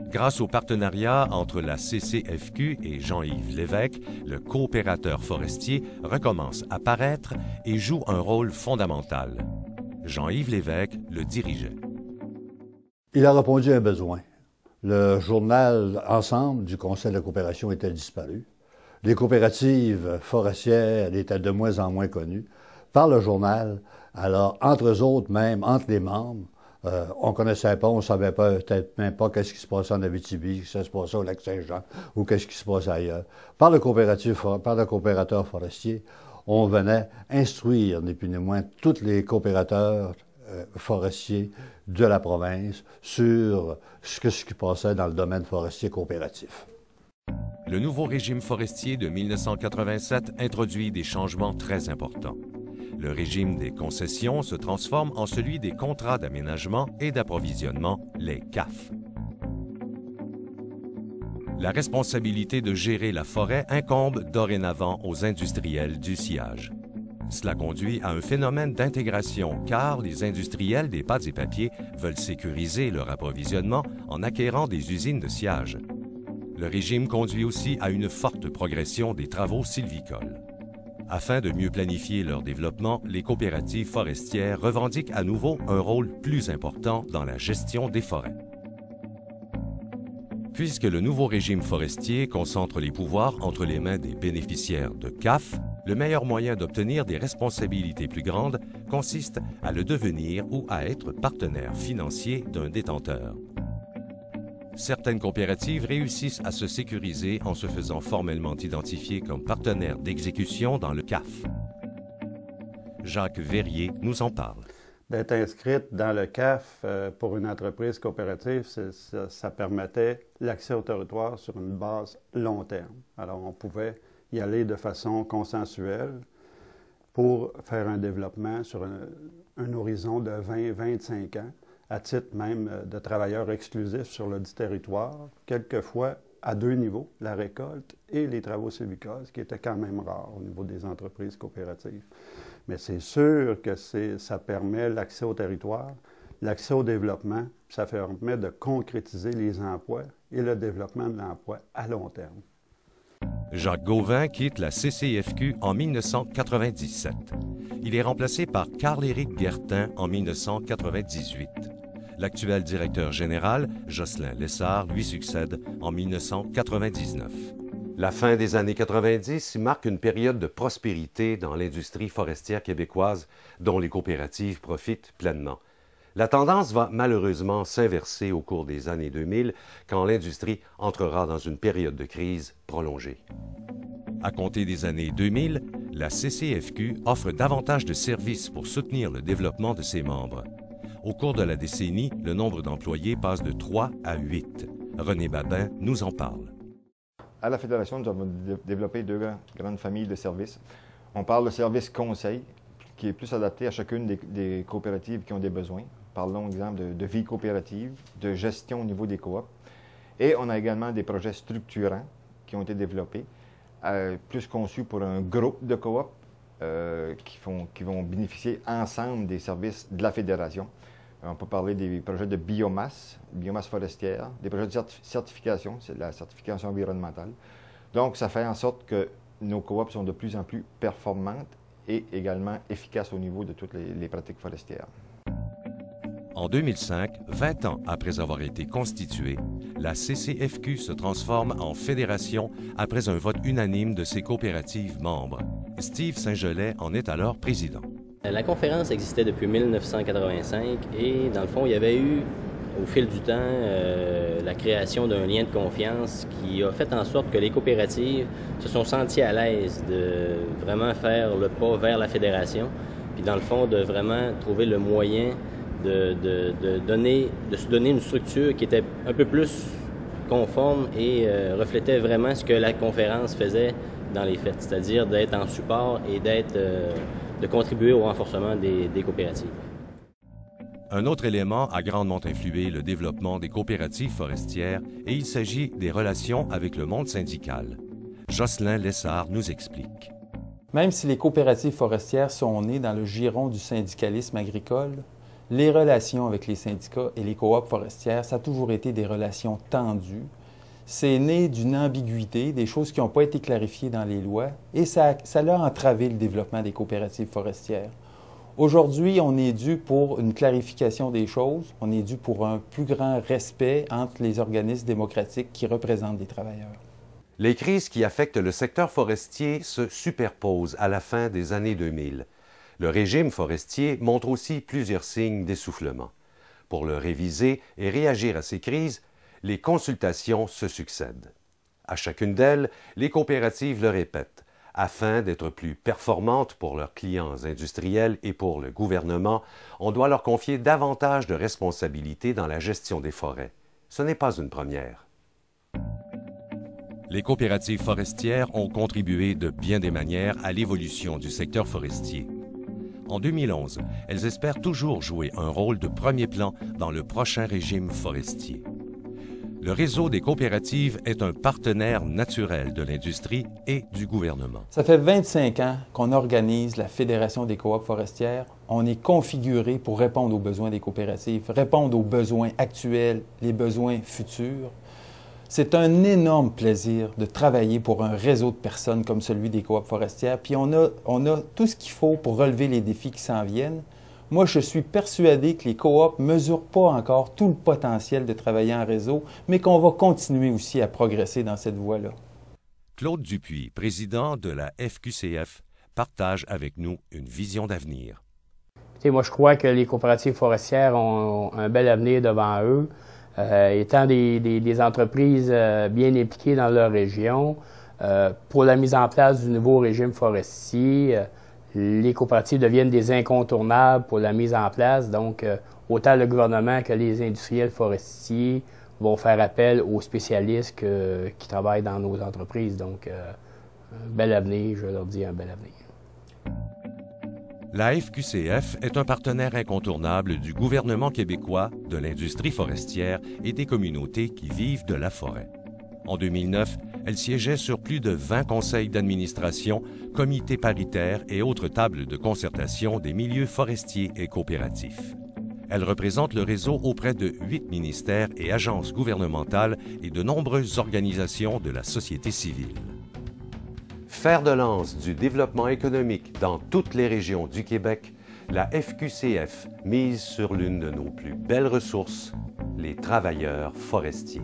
Grâce au partenariat entre la CCFQ et Jean-Yves Lévesque, le coopérateur forestier recommence à paraître et joue un rôle fondamental. Jean-Yves Lévesque le dirigeait. Il a répondu à un besoin. Le journal Ensemble du Conseil de la coopération était disparu. Les coopératives forestières étaient de moins en moins connues par le journal. Alors, entre eux autres, même entre les membres, on ne connaissait pas, on ne savait peut-être même pas qu'est-ce qui se passait en Abitibi, qu'est-ce qui se passait au Lac-Saint-Jean ou qu'est-ce qui se passait ailleurs. Par le coopérateur forestier, on venait instruire, ni plus ni moins, tous les coopérateurs forestiers de la province sur ce qui passait dans le domaine forestier coopératif. Le nouveau régime forestier de 1987 introduit des changements très importants. Le régime des concessions se transforme en celui des contrats d'aménagement et d'approvisionnement, les CAF. La responsabilité de gérer la forêt incombe dorénavant aux industriels du sciage. Cela conduit à un phénomène d'intégration car les industriels des pâtes et papiers veulent sécuriser leur approvisionnement en acquérant des usines de sciage. Le régime conduit aussi à une forte progression des travaux sylvicoles. Afin de mieux planifier leur développement, les coopératives forestières revendiquent à nouveau un rôle plus important dans la gestion des forêts. Puisque le nouveau régime forestier concentre les pouvoirs entre les mains des bénéficiaires de CAF, le meilleur moyen d'obtenir des responsabilités plus grandes consiste à le devenir ou à être partenaire financier d'un détenteur. Certaines coopératives réussissent à se sécuriser en se faisant formellement identifier comme partenaire d'exécution dans le CAF. Jacques Verrier nous en parle. D'être inscrite dans le CAF pour une entreprise coopérative, ça permettait l'accès au territoire sur une base long terme. Alors, on pouvait y aller de façon consensuelle pour faire un développement sur un horizon de 20-25 ans, à titre même de travailleurs exclusifs sur le dit territoire, quelquefois à deux niveaux, la récolte et les travaux sylvicoles, ce qui était quand même rare au niveau des entreprises coopératives. Mais c'est sûr que ça permet l'accès au territoire, l'accès au développement, ça permet de concrétiser les emplois et le développement de l'emploi à long terme. Jacques Gauvin quitte la CCFQ en 1997. Il est remplacé par Carl-Éric Guertin en 1998. L'actuel directeur général, Jocelyn Lessard, lui succède en 1999. La fin des années 90 marque une période de prospérité dans l'industrie forestière québécoise dont les coopératives profitent pleinement. La tendance va malheureusement s'inverser au cours des années 2000 quand l'industrie entrera dans une période de crise prolongée. À compter des années 2000, la CCFQ offre davantage de services pour soutenir le développement de ses membres. Au cours de la décennie, le nombre d'employés passe de 3 à 8. René Babin nous en parle. À la Fédération, nous avons développé deux grandes familles de services. On parle de service conseil, qui est plus adapté à chacune des coopératives qui ont des besoins. Parlons, exemple, de vie coopérative, de gestion au niveau des coops. Et on a également des projets structurants qui ont été développés, plus conçus pour un groupe de coops qui vont bénéficier ensemble des services de la Fédération. On peut parler des projets de biomasse forestière, des projets de certification, c'est de la certification environnementale. Donc, ça fait en sorte que nos coops sont de plus en plus performantes et également efficaces au niveau de toutes les pratiques forestières. En 2005, 20 ans après avoir été constituée, la CCFQ se transforme en fédération après un vote unanime de ses coopératives membres. Steve Saint-Gelais en est alors président. La conférence existait depuis 1985 et, dans le fond, il y avait eu, au fil du temps, la création d'un lien de confiance qui a fait en sorte que les coopératives se sont senties à l'aise de vraiment faire le pas vers la fédération, puis dans le fond, de vraiment trouver le moyen de se donner une structure qui était un peu plus conforme et reflétait vraiment ce que la conférence faisait dans les faits, c'est-à-dire d'être en support et de contribuer au renforcement des coopératives. Un autre élément a grandement influé le développement des coopératives forestières et il s'agit des relations avec le monde syndical. Jocelyn Lessard nous explique. Même si les coopératives forestières sont nées dans le giron du syndicalisme agricole, les relations avec les syndicats et les coops forestières, ça a toujours été des relations tendues. C'est né d'une ambiguïté, des choses qui n'ont pas été clarifiées dans les lois, et ça a entravé le développement des coopératives forestières. Aujourd'hui, on est dû pour une clarification des choses, on est dû pour un plus grand respect entre les organismes démocratiques qui représentent des travailleurs. Les crises qui affectent le secteur forestier se superposent à la fin des années 2000. Le régime forestier montre aussi plusieurs signes d'essoufflement. Pour le réviser et réagir à ces crises, les consultations se succèdent. À chacune d'elles, les coopératives le répètent. Afin d'être plus performantes pour leurs clients industriels et pour le gouvernement, on doit leur confier davantage de responsabilités dans la gestion des forêts. Ce n'est pas une première. Les coopératives forestières ont contribué de bien des manières à l'évolution du secteur forestier. En 2011, elles espèrent toujours jouer un rôle de premier plan dans le prochain régime forestier. Le réseau des coopératives est un partenaire naturel de l'industrie et du gouvernement. Ça fait 25 ans qu'on organise la Fédération des coops forestières. On est configuré pour répondre aux besoins des coopératives, répondre aux besoins actuels, les besoins futurs. C'est un énorme plaisir de travailler pour un réseau de personnes comme celui des coops forestières. Puis on a tout ce qu'il faut pour relever les défis qui s'en viennent. Moi, je suis persuadé que les coops ne mesurent pas encore tout le potentiel de travailler en réseau, mais qu'on va continuer aussi à progresser dans cette voie-là. Claude Dupuis, président de la FQCF, partage avec nous une vision d'avenir. Moi, je crois que les coopératives forestières ont un bel avenir devant eux. Étant des entreprises bien impliquées dans leur région, pour la mise en place du nouveau régime forestier, les coopératives deviennent des incontournables pour la mise en place. Donc, autant le gouvernement que les industriels forestiers vont faire appel aux spécialistes qui travaillent dans nos entreprises. Donc, un bel avenir, je leur dis un bel avenir. La FQCF est un partenaire incontournable du gouvernement québécois, de l'industrie forestière et des communautés qui vivent de la forêt. En 2009, elle siégeait sur plus de 20 conseils d'administration, comités paritaires et autres tables de concertation des milieux forestiers et coopératifs. Elle représente le réseau auprès de 8 ministères et agences gouvernementales et de nombreuses organisations de la société civile. Fer de lance du développement économique dans toutes les régions du Québec, la FQCF mise sur l'une de nos plus belles ressources, les travailleurs forestiers.